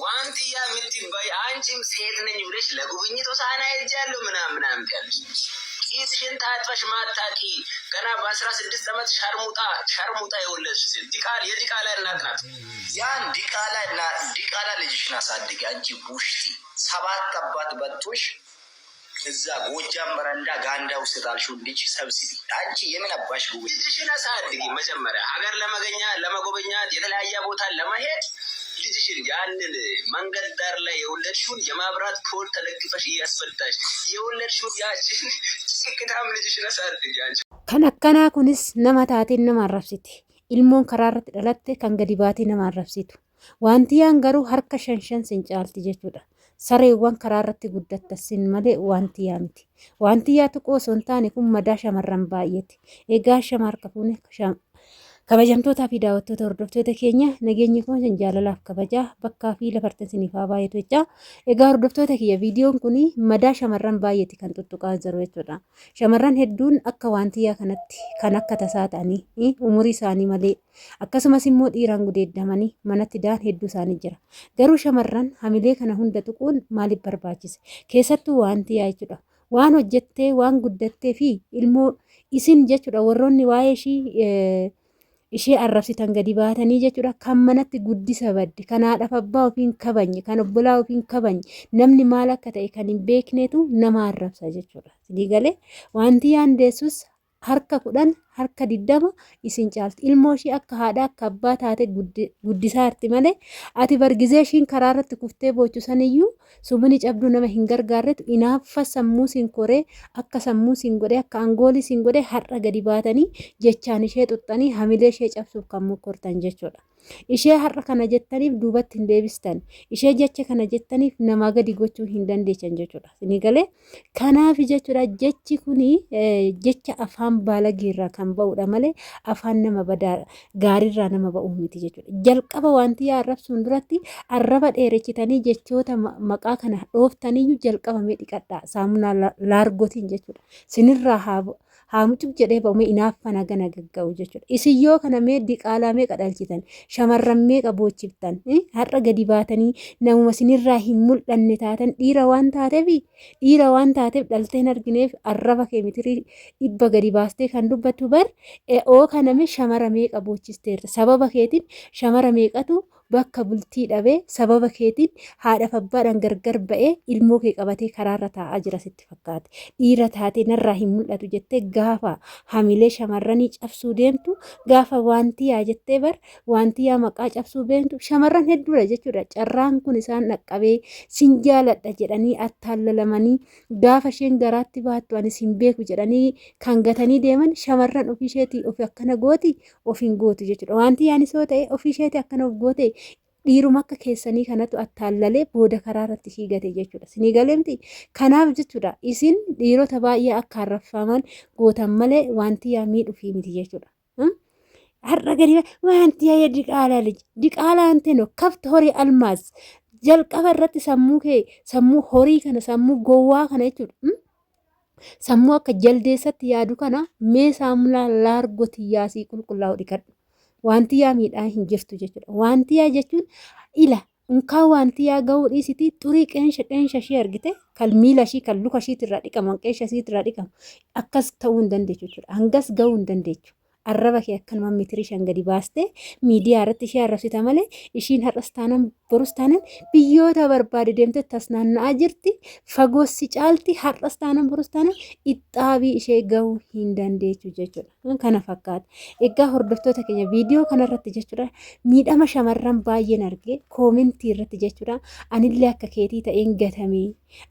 ዋንቲያ የምትባይ አንቺም ሴት ነኝ ብለሽ ለጉብኝት ሆሳና ሄጃለሁ ምናምን ያለሽ ቂጥሽን ታጥበሽ ማታቂ ገና በ16 ዓመት ሸርሙጣ የወለድሽ የዲቃላ እናት ናት። ያን ዲቃላ ልጅሽን አሳድጊ አንቺ ቡሽቲ 7 አባት በጥቶሽ እዛ ጎጃም በረንዳ ጋንዳ ውስጥ ጣልሽው ልጅ ሰብስቢ። አንቺ የምን አባሽ ጉብኝት ልጅሽን አሳድጊ። መጀመሪያ ሀገር ለመጎበኛት የተለያየ ቦታ ለመሄድ ልጅሽን ያንን መንገድ ዳር ላይ የወለድሽውን የማብራት ፖል ተለግፈሽ እያስፈታሽ የወለድሽውን ያቺን ስክታም ልጅሽን አሳድጊ። አንቺ ከነከና ኩንስ ነማታቴን ነማረፍሲቲ ilmoon karaarratti dhalatte kan gadi baatee nama arrabsitu waantiyaan garuu harka shan sincaalti jechuudha. Sareewwan karaarratti guddattasin malee waantiyaa miti. Waantiyaa tokko osoo hin taane kun madaa shamarran baay'eeti. Egaa shamarka fuune kabajamtootaa fi daawwattoota hordoftoota keenya nageenyi kun jaalalaaf kabajaa bakkaa fi lafartan siniifaa baay'eetu jecha. Egaa hordoftoota kiyya viidiyoon kun madaa shamarran baay'eeti kan tuttuqaa jiru jechuudha. Shamarran hedduun akka waantiyaa kanatti kan akka tasaa ta'anii umurii isaanii malee akkasumas immoo dhiiraan gudeeddamanii manatti daan hedduu isaanii jira. Garuu shamarran hamilee kana hunda tuquun maaliif barbaachise? Keessattuu waantiyaa jechuudha. Waan hojjettee waan guddattee fi ilmoo isin jechuudha warroonni waa'ee ishee arrabsitan gadi baatanii jechuudha kan manatti guddisa badde kan haadhaaf abbaa ofiin kabanye kan obbolaa ofiin kabanye namni maal akka ta'e kan hin beeknetu nama arrabsa jechuudha. Sidii galee waantiyaan deessus harka 10 harka 20 isin caalti. Ilmoo ishee akka haadha akka abbaa taate guddisaa jirti malee ati bargizee ishiin karaa irratti kuftee boochusan iyyuu sumuni cabduu nama hin gargaarretu inaaffa sammuu siin koree akka sammuu siin godhee akka angoolii siin godhee har'a gadi baatanii jechaan ishee xuxxanii hamilee ishee cabsuuf kan mokkortan jechuudha. Ishee har'a kana jettaniif duubatti hin deebistan. Ishee jecha kana jettaniif namaa gadi gochuu hin dandeechan jechuudha. Ni galee kanaaf jechuudha jechi kuni jecha afaan baalagiirraa kan ba'uudha malee afaan nama badaa gaariirraa nama ba'uu miti jechuudha. Jalqaba waantiyaa arrabsuun duratti arraba dheerechitanii jechoota maqaa kana dhooftanii jalqaba mee dhiqadhaa saamunaa laargotiin jechuudha. Sinirraa haamucuk jedhee ba'ume inaaffana gana gagga'u jechuudha. Isin yoo kana mee diqaalaa mee qadhalchitan shamarran mee qabochiftan har'a gadi baatanii namuma sinirraa hin mul'anne taatan dhiira waan taateef dhalteen argineef arraba kee mitirii dhibba gadi baastee kan dubbattu bar oo kana mee shamara mee qabochisteerta sababa keetiin shamara meeqatu bakka bultii dhabee sababa keetiin haadhaaf abbaadhaan gargar ba'ee ilmoo kee qabatee karaarra taa'aa jira sitti fakkaate. Dhiira taatee narraa hin mul'atu jettee gaafa hamilee shamarranii cabsuu deemtu gaafa waantiyaa jettee bar waantiyaa maqaa cabsuu deemtu shamarran hedduudha jechuudha. Carraan kun isaan dhaqqabee sin jaaladha jedhanii attaallalamanii gaafa isheen garaatti baattu anis hin beeku jedhanii kan gatanii deeman shamarran ofii isheetii of akkana gooti of hin gootu jechuudha. Waantiyaanis yoo ta'e ofii isheetii akkana of goote dhiiruma akka keessanii kanatu attaallalee booda karaa irratti hiigate jechuudha. Sinii galeemti kanaaf jechuudha isin dhiirota baay'ee akka arraffaman gootan malee waantiyaa miidhuu miti jechuudha. Har'a gadi waantiyaa diqaalaa anteno kafta horii almaas jalqaba irratti sammuu horii kana sammuu gowwaa kana jechuudha. Sammuu akka jaldeessatti yaadu kana mee saamunaa laargotii yaasii qulqullaa'u dhiqadhu. Waantiyaa miidhaan hin jirtu jechuudha. Waantiyaa jechuun ila unkaan waantiyaa ga'uu dhiisitii xurii qeensa ishee argite kan miila ishii kan luka ishiitirraa dhiqamu qeensa isiitirraa dhiqamu akkas ta'uu hin dandeechu jechuudha. Hangas ga'uu hin dandeechu. Arraba kee akkanuma mitirii shan gadi baastee miidiyaa irratti ishee arrabsita malee ishiin har'as taanaan borus taanaan biyyoota barbaade deemtee tas naanna'aa jirti. Fagoossi caalti har'as taanaan borus taanaan ixxaabii ishee ga'uu hin dandeechu jechuudha. Kana fakkaata. Egaa hordoftoota keenya viidiyoo kanarratti jechuudha miidhama shamarran baay'een argee koomentii irratti jechuudha anillee akka keetii ta'een gatamee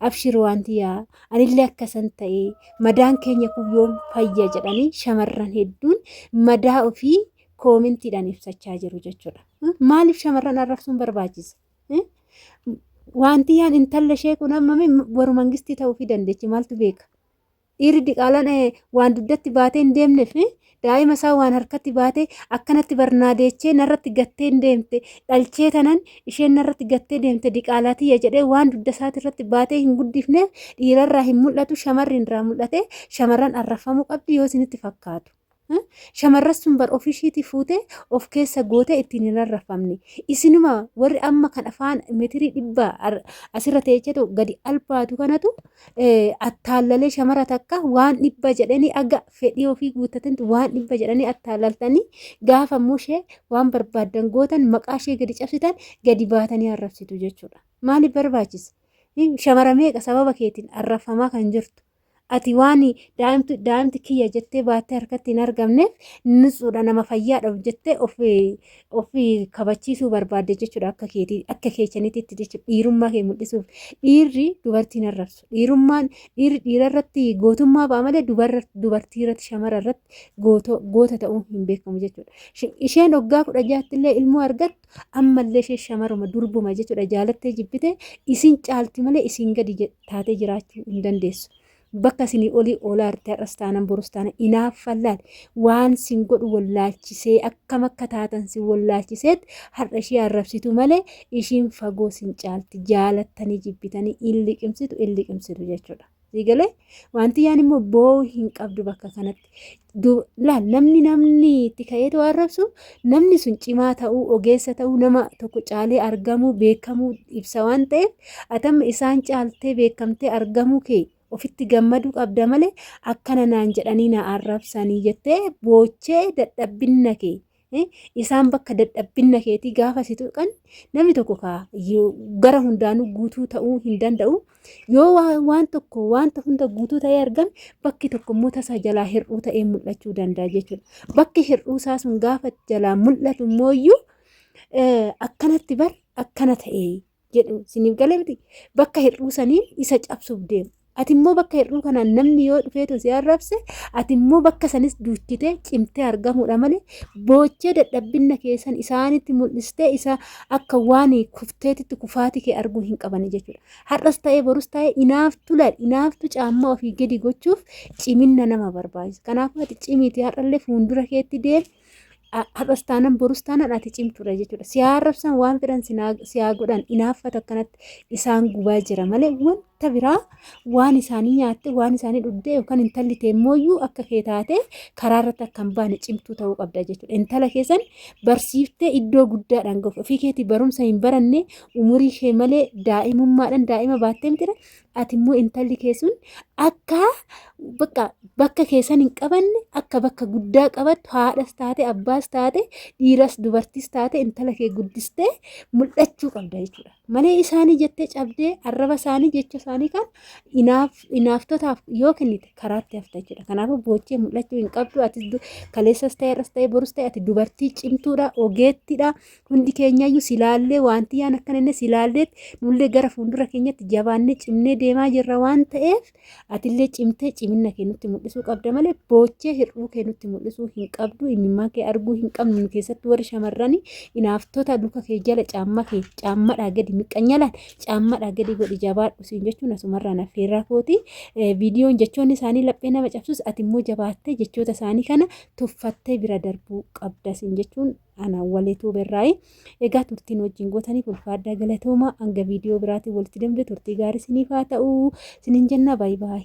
abshir waantiyaa anillee akkasan ta'ee madaan keenya kuyyoon fayya jedhanii shamarran hedduun madaa ofii koomentiidhaan ibsachaa jiru jechuudha. Maaliif shamarran arrabsuun barbaachisa? Waantiyaan intala ishee kun hammame boru mangistii ta'uu fi dandeechi maaltu beeka? Dhiirri diqaalaan waan duddatti baatee hin deemneef daa'ima isaa waan harkatti baatee akkanatti barnaadeechee narratti gattee hin deemte dhalchee tanan isheen narratti gattee deemte diqaalaatiyya jedhee waan dudda isaati irratti baatee hin guddifneef dhiirarraa hin mul'atu shamarri irraa mul'ate shamarran arrafamuu qabdi yoo isinitti fakkaatu. shamarras sun bar ofishiiti fuute of keessa goote ittiin hin rarrafamne isinuma warri amma kan afaan meetirii 100 asirra teechetu gadi albaatu kanatu attaallalee shamara takka waan 100 jedhanii aga fedhii ofii guuttatantu waan 100 jedhanii attaallaltanii gaafa mushee waan barbaadan gootan maqaa ishee gadi cabsitan gadi baatanii arrabsitu jechuudha. Maaliif barbaachisa? Shamara meeqa sababa keetiin arrafamaa kan jirtu? Ati waan daa'imti kiyya jettee baattee harkatti hin argamneef nutsuudha nama fayyaadhaaf jettee ofii kabachiisuu barbaadde jechuudha akka keechanitti jechuudha dhiirummaa kee mul'isuuf dhiirri dubartiin arrabsu dhiirri dhiira irratti gootummaa ba'a malee dubartii irratti shamara irratti goota ta'uu hin beekamu jechuudha. Isheen waggaa 16 illee ilmoo argattu ammallee ishee shamaruma durbuma jechuudha jaalattee jibbite isin caalti malee isin gadi taatee jiraachuu hin dandeessu. Bakka isinii olii oolaa irratti har'as taanaan borus taanaan inaaffallaal waan sin godhu wallaalchisee akkam akka taatan sin wallaalchiseet har'a ishee arrabsitu malee ishiin fagoo sin caalti jaalattanii jibbitanii illi qimsitu jechuudha. Sigalee wanti yaan immoo boo hin qabdu bakka kanatti laal namni itti ka'eetu arrabsu namni sun cimaa ta'uu ogeessa ta'uu nama tokko caalee argamuu beekamuu ibsa waan ta'eef atamma isaan caaltee beekamtee argamuu kee ofitti gammaduu qabda malee akkana naan jedhanii na arrabsanii jettee boochee dadhabbinna kee isaan bakka dadhabbinna keetii gaafa si tuqan namni tokko gara hundaanuu guutuu ta'uu hin danda'u. Yoo wanta hunda guutuu ta'ee argame bakki tokko immoo tasaa jalaa hir'uu ta'ee mul'achuu danda'a jechuudha. Bakki hir'uu isaa sun gaafa jalaa mul'atu immoo akkanatti akkana ta'ee jedhu siniif galee miti bakka hir'uu saniin isa cabsuuf deemu. Ati immoo bakka hir'uu kanaan namni yoo dhufeetu si arrabse ati immoo bakka sanis duuchitee cimtee argamuudha malee boochee dadhabbinna keessan isaanitti mul'istee isa akka waan kufteetitti kufaatii kee arguu hin qabani jechuudha. Har'as ta'ee borus ta'ee inaaftu caammaa ofii gadi gochuuf ciminna nama barbaachisa. Kanaafuu ati cimiitii har'allee fuuldura keetti deemi. Har'as taanaan borus taanaan ati cimtuudha jechuudha. Si arrabsan waan fedhan si haa godhan inaaffata akkanatti isaan gubaa jira malee wanta biraa waan isaanii nyaatte waan isaanii dhugdee yookaan intalli teemmooyyuu akka kee taate karaa irratti akka hin baane cimtuu ta'uu qabda jechuudha. Intala keessan barsiiftee iddoo guddaadhaan gahu ofii keetii barumsa hin baranne umurii ishee malee daa'imummaadhaan daa'ima baattee mitira ati immoo intalli keessun akka bakka keessan hin qabanne akka bakka guddaa qabattu haadhas taate abbaas taate dhiiras dubartis taate intala kee guddistee mul'achuu qabda jechuudha. Malee isaanii jettee cabdee arraba isaanii jecha isaanii kan inaaftotaaf yoo kennite karaatti hafta jechuudha. Kanaafuu boochee mul'achuu hin qabdu ati kaleessas ta'e irras ta'e borus ta'e ati dubartii cimtuudha ogeettiidha hundi keenyayyuu silaallee wanti yaan akkana inni silaalleetti nullee gara fuuldura keenyatti jabaannee cimnee deemaa jirra waan ta'eef atillee cimtee ciminna kee nutti mul'isuu qabda malee boochee hir'uu kee nutti mul'isuu hin qabdu imimmaa kee arguu hin qabnu keessatti warri shamarranii inaaftota luka kee jala caammadhaa gadi miqqanyalaan caammadhaa gadi godhi jabaadhu siin jechuun asumarraan affeerraa kooti viidiyoon jechoonni isaanii laphee nama cabsus ati immoo jabaattee jechoota isaanii kana tuffattee bira darbuu qabda siin jechuun ana waleetu berraayi. Egaa turtiin wajjin gootaniif ulfaadhaa galatoomaa hanga viidiyoo biraatiin walitti deemnee turtii gaarii siniif haa ta'u sinin jenna baay'ee.